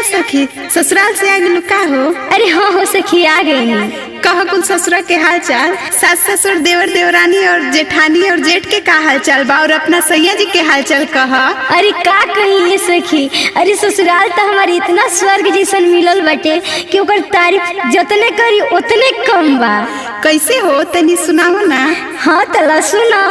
सखी, ससुराल से आ गेलू का हो? अरे हाँ हो सखी, आ गई। कह कुल ससुरा के हाल चाल, सास ससुर देवर देवरानी और जेठानी और जेठ के का हाल चाल बा, और अपना सैया जी के हाल चाल कह। अरे का कही सखी, अरे ससुराल तो हमारे इतना स्वर्ग जैसन मिलल बटे कि ओकर तारीफ जतने करी उतने कम बा। कैसे हो तनी सुनाओ ना। हाँ तला सुना।